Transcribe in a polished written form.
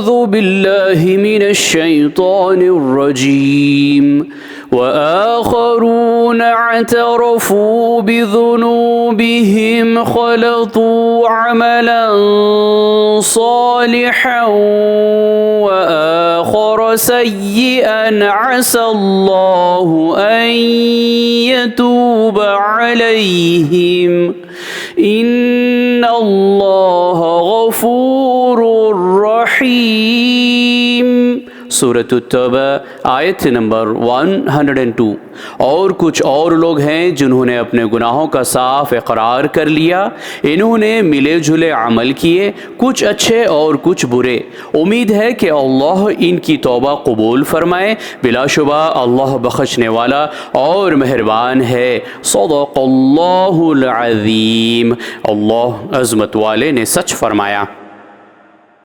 अऊज़ु बिल्लाहि मिनश शैतानिर रजीम व आखरून अतरफू बिज़ुनूबिहिम खलतू अमलन सालिहन व आखर सय्यिअन असल्लाहु अन यतूब अलैहिम इन्नल्लाह गफूरुर रहीम। सूरत तौबा आयत नंबर 102। और कुछ और लोग हैं जिन्होंने अपने गुनाहों का साफ इकरार कर लिया, इन्होंने मिले जुले अमल किए, कुछ अच्छे और कुछ बुरे। उम्मीद है कि अल्लाह इनकी तौबा कबूल फरमाए। बिलाशुबा अल्लाह बख्शने वाला और मेहरबान है। सदक़ल्लाहुल अज़ीम। अल्लाह अज़मत वाले ने सच फरमाया।